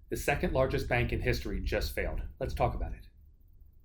The second largest bank in history just failed. Let's talk about it.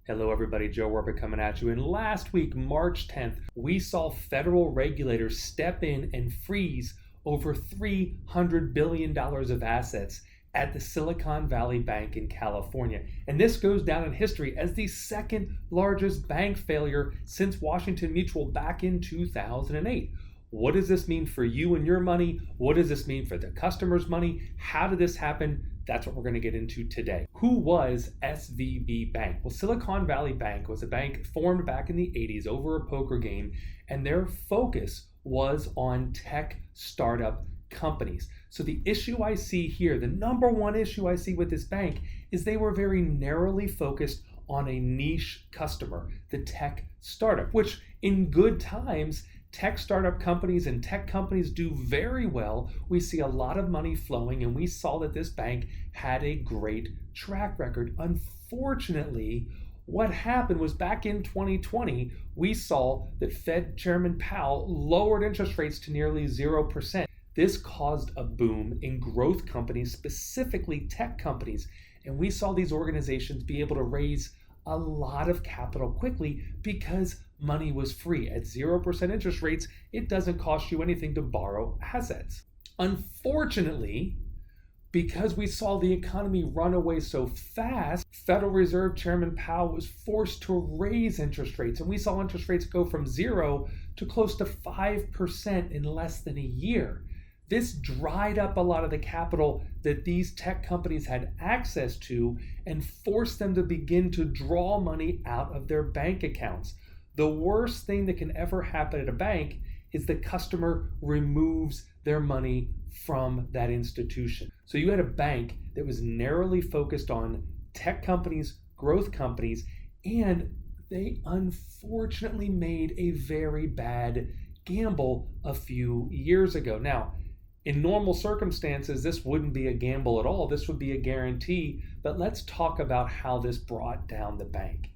Hello everybody, Joe Werber coming at you. And last week, March 10th, we saw federal regulators step in and freeze over $300 billion of assets at the Silicon Valley Bank in California. And this goes down in history as the second largest bank failure since Washington Mutual back in 2008. What does this mean for you and your money? What does this mean for the customer's money? How did this happen? That's what we're going to get into today. Who was SVB Bank? Well, Silicon Valley Bank was a bank formed back in the 80s over a poker game, and their focus was on tech startup companies. So the issue I see here, the number one issue I see with this bank, is they were very narrowly focused on a niche customer, the tech startup, which in good times, tech startup companies and tech companies do very well. We see a lot of money flowing, and we saw that this bank had a great track record. Unfortunately, what happened was back in 2020, we saw that Fed Chairman Powell lowered interest rates to nearly 0%. This caused a boom in growth companies, specifically tech companies, and we saw these organizations be able to raise a lot of capital quickly because money was free. At 0% interest rates, it doesn't cost you anything to borrow assets. Unfortunately, because we saw the economy run away so fast, Federal Reserve Chairman Powell was forced to raise interest rates, and we saw interest rates go from 0 to close to 5% in less than a year. This dried up a lot of the capital that these tech companies had access to and forced them to begin to draw money out of their bank accounts. The worst thing that can ever happen at a bank is the customer removes their money from that institution. So you had a bank that was narrowly focused on tech companies, growth companies, and they unfortunately made a very bad gamble a few years ago. Now, in normal circumstances, this wouldn't be a gamble at all. This would be a guarantee. But let's talk about how this brought down the bank.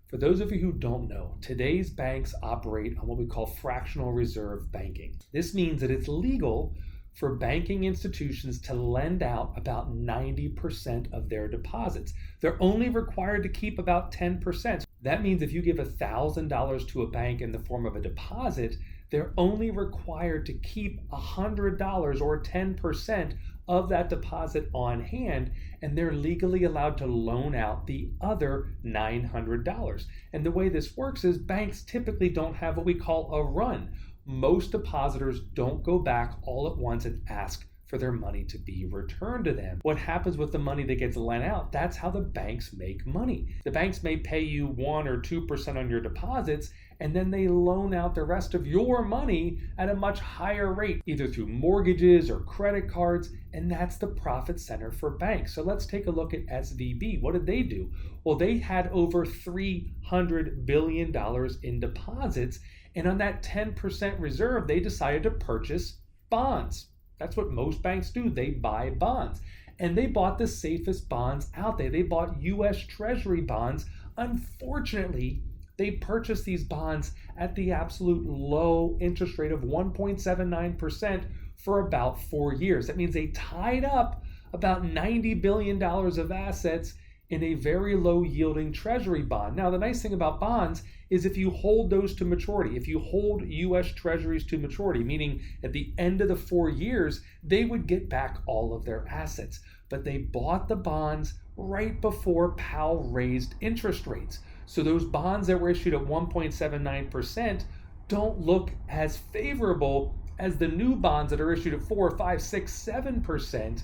For those of you who don't know, today's banks operate on what we call fractional reserve banking. This means that it's legal for banking institutions to lend out about 90% of their deposits. They're only required to keep about 10%. That means if you give $1,000 to a bank in the form of a deposit, they're only required to keep $100 or 10% of that deposit on hand, and they're legally allowed to loan out the other $900. And the way this works is banks typically don't have what we call a run. Most depositors don't go back all at once and ask for their money to be returned to them. What happens with the money that gets lent out, that's how the banks make money. The banks may pay you 1 or 2% on your deposits, and then they loan out the rest of your money at a much higher rate, either through mortgages or credit cards, and that's the profit center for banks. So let's take a look at SVB. What did they do? Well, they had over $300 billion in deposits, and on that 10% reserve, they decided to purchase bonds. That's what most banks do. They buy bonds. And they bought the safest bonds out there. They bought U.S. Treasury bonds. Unfortunately, they purchased these bonds at the absolute low interest rate of 1.79% for about 4 years. That means they tied up about $90 billion of assets in a very low yielding treasury bond. Now, the nice thing about bonds is if you hold those to maturity, if you hold U.S. Treasuries to maturity, meaning at the end of the 4 years, they would get back all of their assets. But they bought the bonds right before Powell raised interest rates. So those bonds that were issued at 1.79% don't look as favorable as the new bonds that are issued at 4, 5, 6, 7%,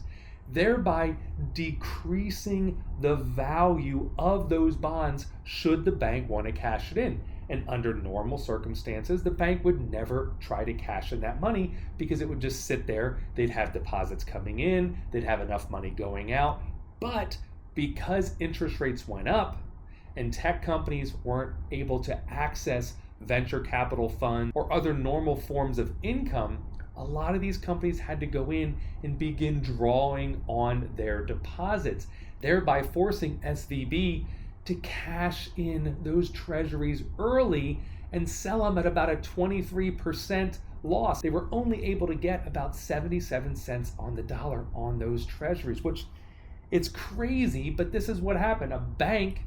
thereby decreasing the value of those bonds should the bank want to cash it in. And under normal circumstances, the bank would never try to cash in that money because it would just sit there. They'd have deposits coming in, they'd have enough money going out. But because interest rates went up and tech companies weren't able to access venture capital funds or other normal forms of income, a lot of these companies had to go in and begin drawing on their deposits, thereby forcing SVB to cash in those treasuries early and sell them at about a 23% loss. They were only able to get about 77 cents on the dollar on those treasuries, which It's crazy, but this is what happened. A bank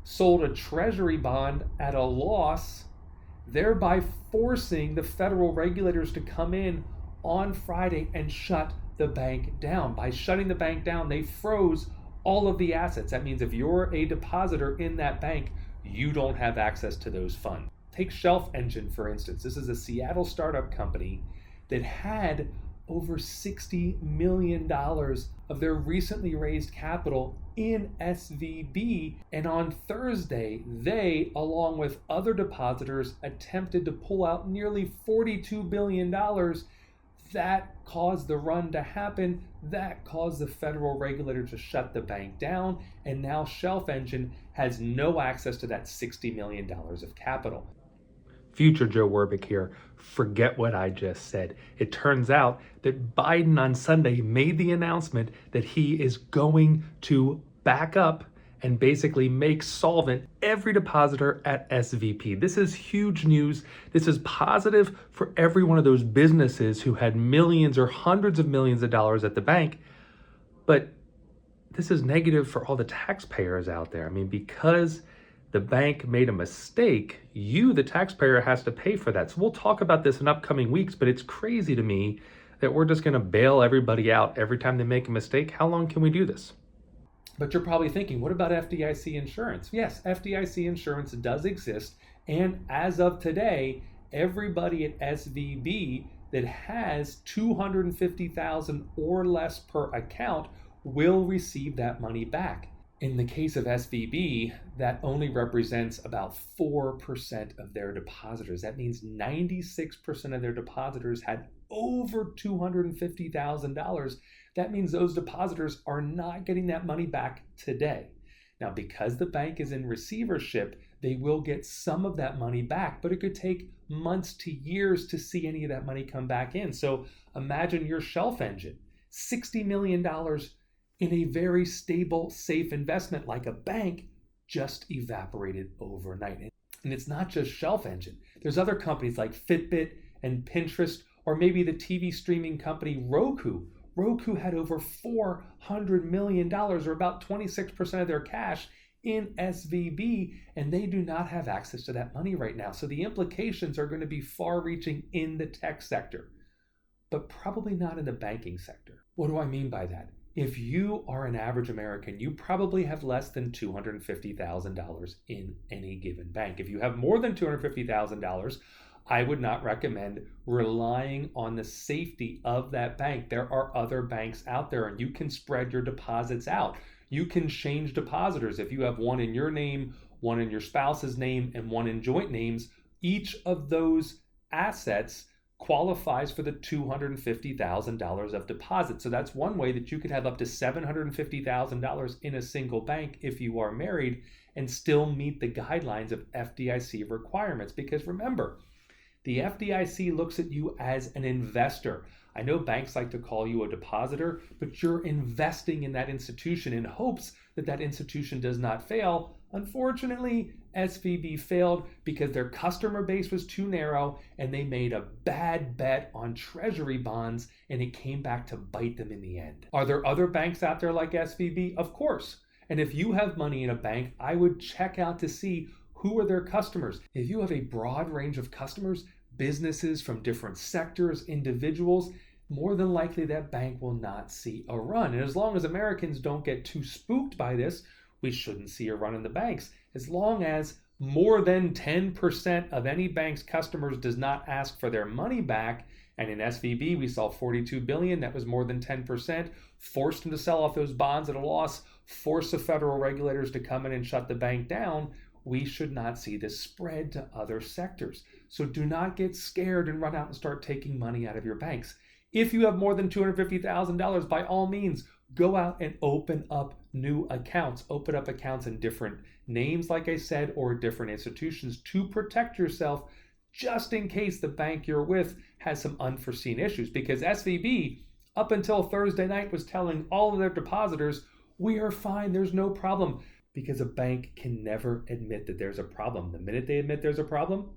sold a Treasury bond at a loss, thereby forcing the federal regulators to come in on Friday and shut the bank down. By shutting the bank down, they froze all of the assets. That means if you're a depositor in that bank, you don't have access to those funds. Take Shelf Engine, for instance. This is a Seattle startup company that had over $60 million of their recently raised capital in SVB. And on Thursday, they, along with other depositors, attempted to pull out nearly $42 billion. That caused the run to happen. That caused the federal regulator to shut the bank down. And now Shelf Engine has no access to that $60 million of capital. Future Joe Werbick here. Forget what I just said. It turns out that Biden on Sunday made the announcement that he is going to back up and basically make solvent every depositor at SVB. This is huge news. This is positive for every one of those businesses who had millions or hundreds of millions of dollars at the bank. But this is negative for all the taxpayers out there. I mean, because the bank made a mistake, you, the taxpayer, has to pay for that. So we'll talk about this in upcoming weeks, but it's crazy to me that we're just gonna bail everybody out every time they make a mistake. How long can we do this? But you're probably thinking, what about FDIC insurance? Yes, FDIC insurance does exist. And as of today, everybody at SVB that has $250,000 or less per account will receive that money back. In the case of SVB, that only represents about 4% of their depositors. That means 96% of their depositors had over $250,000. That means those depositors are not getting that money back today. Now, because the bank is in receivership, they will get some of that money back, but it could take months to years to see any of that money come back in. So imagine your Shelf Engine, $60 million in a very stable, safe investment like a bank just evaporated overnight. And it's not just Shelf Engine. There's other companies like Fitbit and Pinterest, or maybe the TV streaming company Roku. Roku had over $400 million, or about 26% of their cash, in SVB, and they do not have access to that money right now. So the implications are going to be far-reaching in the tech sector, but probably not in the banking sector. What do I mean by that? If you are an average American, you probably have less than $250,000 in any given bank. If you have more than $250,000, I would not recommend relying on the safety of that bank. There are other banks out there, and you can spread your deposits out. You can change depositors. If you have one in your name, one in your spouse's name, and one in joint names, each of those assets qualifies for the $250,000 of deposit. So that's one way that you could have up to $750,000 in a single bank if you are married and still meet the guidelines of FDIC requirements. Because remember, the FDIC looks at you as an investor. I know banks like to call you a depositor, but you're investing in that institution in hopes that that institution does not fail. Unfortunately, SVB failed because their customer base was too narrow and they made a bad bet on Treasury Bonds, and it came back to bite them in the end. Are there other banks out there like SVB? Of course. And if you have money in a bank, I would check out to see who are their customers. If you have a broad range of customers, businesses from different sectors, individuals, more than likely that bank will not see a run. And as long as Americans don't get too spooked by this, we shouldn't see a run in the banks. As long as more than 10% of any bank's customers does not ask for their money back, and in SVB we saw $42 billion, that was more than 10%, forced them to sell off those bonds at a loss, forced the federal regulators to come in and shut the bank down, we should not see this spread to other sectors. So do not get scared and run out and start taking money out of your banks. If you have more than $250,000, by all means, go out and open up new accounts. Open up accounts in different names, like I said, or different institutions to protect yourself just in case the bank you're with has some unforeseen issues. Because SVB, up until Thursday night, was telling all of their depositors, we are fine, there's no problem. Because a bank can never admit that there's a problem. The minute they admit there's a problem,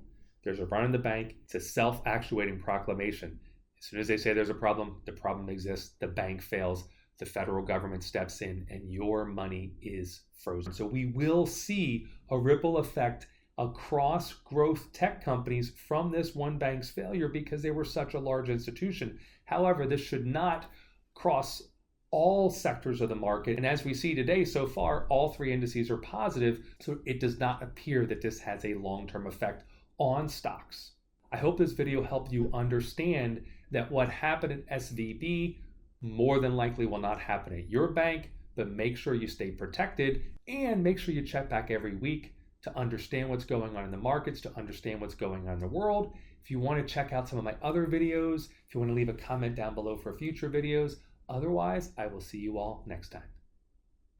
there's a run in the bank. It's a self-actuating proclamation. As soon as they say there's a problem, the problem exists, the bank fails. the federal government steps in and your money is frozen. So we will see a ripple effect across growth tech companies from this one bank's failure because they were such a large institution. However, this should not cross all sectors of the market. And as we see today, so far, all three indices are positive. So it does not appear that this has a long-term effect on stocks. I hope this video helped you understand that what happened at SVB more than likely will not happen at your bank, but make sure you stay protected and make sure you check back every week to understand what's going on in the markets, to understand what's going on in the world. If you want to check out some of my other videos, if you want to leave a comment down below for future videos, otherwise, I will see you all next time.